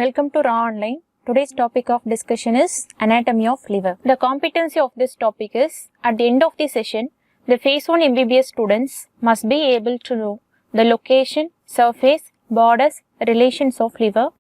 Welcome to Raaonline. Today's topic of discussion is anatomy of liver. The competency of this topic is, at the end of the session, the phase 1 MBBS students must be able to know the location, surface, borders, relations of liver,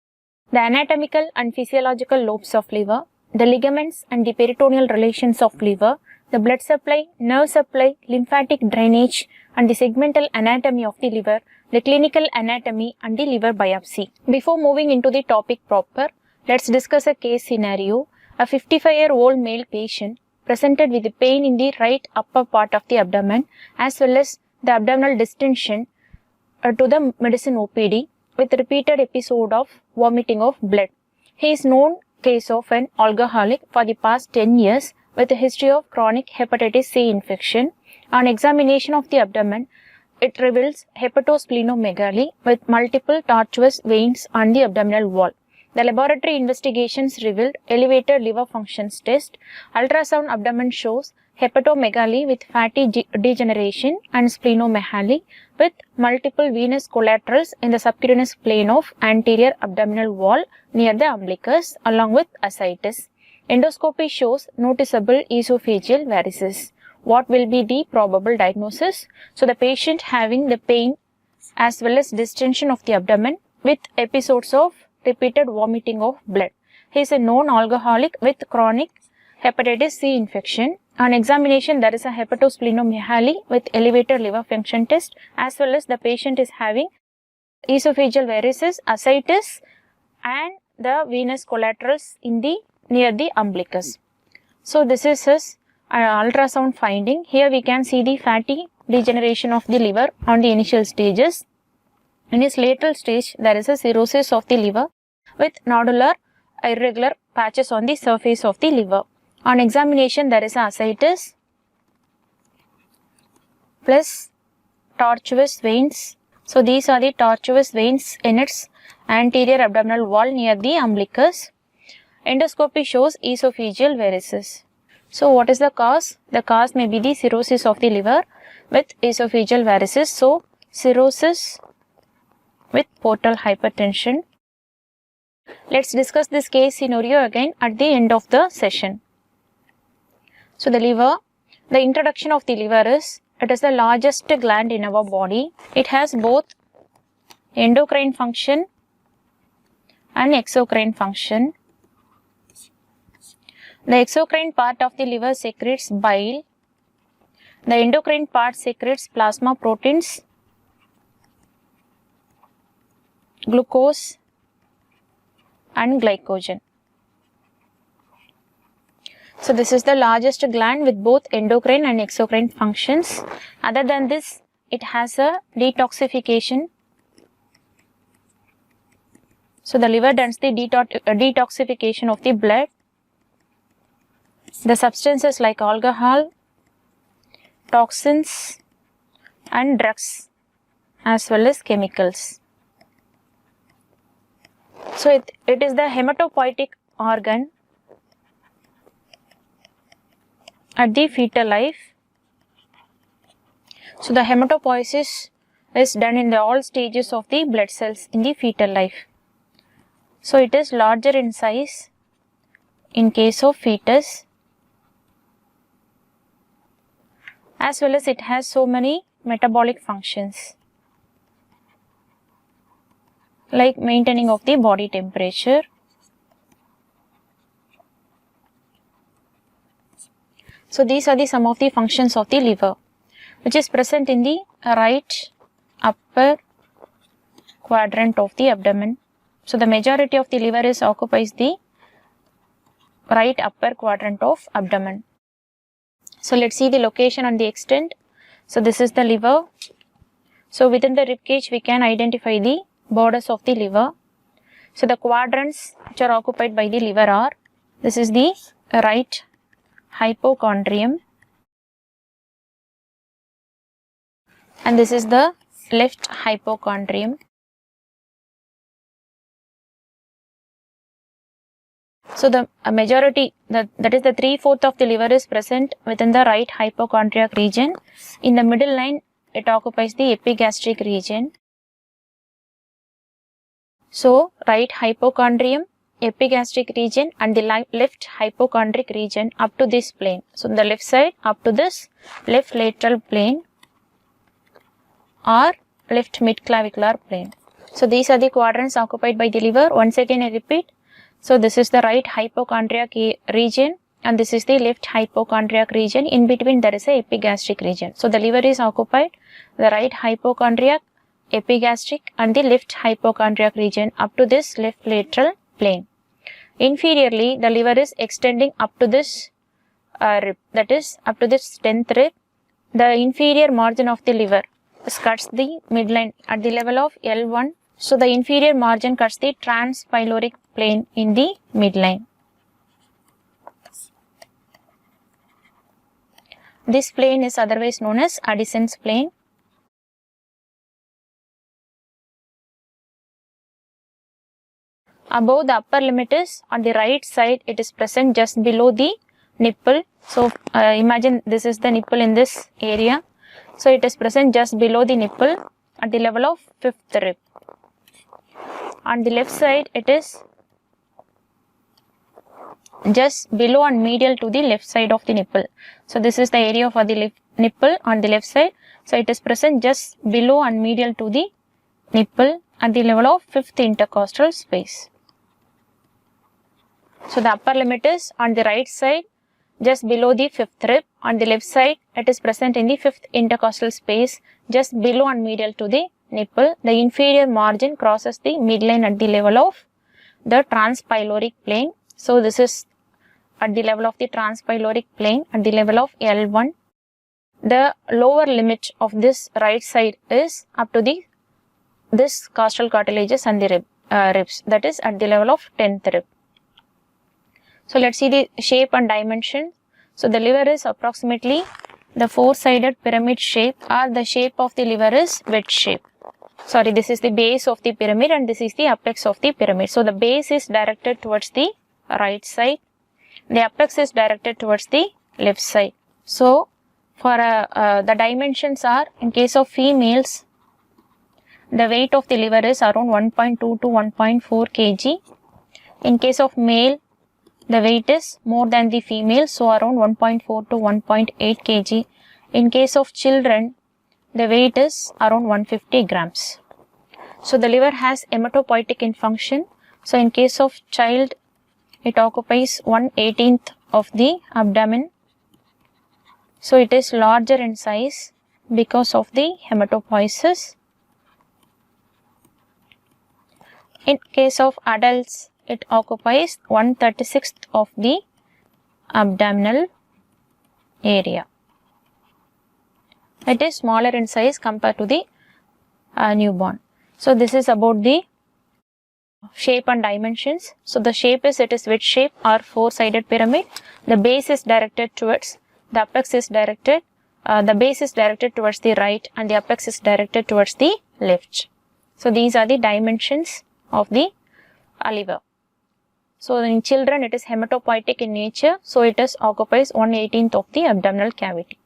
the anatomical and physiological lobes of liver, the ligaments and the peritoneal relations of liver, the blood supply, nerve supply, lymphatic drainage, and the segmental anatomy of the liver, the clinical anatomy and the liver biopsy. Before moving into the topic proper, let's discuss a case scenario. A 55-year-old male patient presented with pain in the right upper part of the abdomen as well as the abdominal distension to the medicine OPD with repeated episode of vomiting of blood. He is known case of an alcoholic for the past 10 years with a history of chronic hepatitis C infection. On examination of the abdomen, it reveals hepatosplenomegaly with multiple tortuous veins on the abdominal wall. The laboratory investigations revealed elevated liver functions test. Ultrasound abdomen shows hepatomegaly with fatty degeneration and splenomegaly with multiple venous collaterals in the subcutaneous plane of anterior abdominal wall near the umbilicus along with ascites. Endoscopy shows noticeable esophageal varices. What will be the probable diagnosis? So the patient having the pain as well as distension of the abdomen with episodes of repeated vomiting of blood. He is a known alcoholic with chronic hepatitis C infection. On examination, there is a hepatosplenomegaly with elevated liver function test as well as the patient is having esophageal varices, ascites and the venous collaterals in the near the umbilicus. So this is his ultrasound finding. Here we can see the fatty degeneration of the liver on the initial stages. In his lateral stage, there is a cirrhosis of the liver with nodular irregular patches on the surface of the liver. On examination, there is ascites plus tortuous veins. So these are the tortuous veins in its anterior abdominal wall near the umbilicus. Endoscopy shows esophageal varices. So what is the cause? The cause may be the cirrhosis of the liver with esophageal varices. So cirrhosis with portal hypertension. Let's discuss this case scenario again at the end of the session. So the liver, the introduction of the liver is, it is the largest gland in our body. It has both endocrine function and exocrine function. The exocrine part of the liver secretes bile. The endocrine part secretes plasma proteins, glucose and glycogen. So this is the largest gland with both endocrine and exocrine functions. Other than this, it has a detoxification. So the liver does the detoxification of the blood. The substances like alcohol, toxins and drugs as well as chemicals. So it is the hematopoietic organ at the fetal life. So the hematopoiesis is done in all stages of the blood cells in the fetal life. So it is larger in size in case of fetus, as well as it has so many metabolic functions like maintaining of the body temperature. So these are some of the functions of the liver, which is present in the right upper quadrant of the abdomen. So the majority of the liver occupies the right upper quadrant of abdomen. So let's see the location and the extent. So this is the liver. So within the rib cage, we can identify the borders of the liver. So the quadrants which are occupied by the liver are, this is the right hypochondrium and this is the left hypochondrium. So the majority, that is the 3/4 of the liver is present within the right hypochondriac region. In the middle line, it occupies the epigastric region. So right hypochondrium, epigastric region and the left hypochondric region up to this plane. So the left side up to this left lateral plane or left midclavicular plane. So these are the quadrants occupied by the liver. Once again I repeat. So this is the right hypochondriac region and this is the left hypochondriac region. In between there is a epigastric region. So the liver is occupied the right hypochondriac, epigastric and the left hypochondriac region up to this left lateral plane. Inferiorly the liver is extending up to this rib, that is up to this 10th rib. The inferior margin of the liver cuts the midline at the level of L1. So the inferior margin cuts the transpyloric plane in the midline. This plane is otherwise known as Addison's plane. Above the upper limit is on the right side, it is present just below the nipple. So imagine this is the nipple in this area. So it is present just below the nipple at the level of 5th rib. On the left side it is just below and medial to the left side of the nipple. So this is the area for the nipple on the left side. So it is present just below and medial to the nipple at the level of 5th intercostal space. So the upper limit is on the right side just below the 5th rib. On the left side it is present in the 5th intercostal space just below and medial to the nipple. The inferior margin crosses the midline at the level of the transpyloric plane. So this is at the level of the transpyloric plane at the level of L1. The lower limit of this right side is up to this costal cartilages and the ribs, that is at the level of 10th rib. So let's see the shape and dimension. So the liver is approximately the 4-sided pyramid shape, or the shape of the liver is wedge shape. Sorry, this is the base of the pyramid and this is the apex of the pyramid. So the base is directed towards the right side. The apex is directed towards the left side. So for the dimensions are, in case of females, the weight of the liver is around 1.2 to 1.4 kg. In case of male, the weight is more than the female, so around 1.4 to 1.8 kg. In case of children, the weight is around 150 grams. So the liver has hematopoietic in function. So in case of child, it occupies 1/18 of the abdomen. So it is larger in size because of the hematopoiesis. In case of adults, it occupies 1/36 of the abdominal area. It is smaller in size compared to the newborn. So this is about the shape and dimensions. So the shape is, it is wedge shape or 4-sided pyramid. The base is directed towards, the apex is directed, the base is directed towards the right and the apex is directed towards the left. So these are the dimensions of the liver. So in children it is hematopoietic in nature, so it is occupies 1/18 of the abdominal cavity.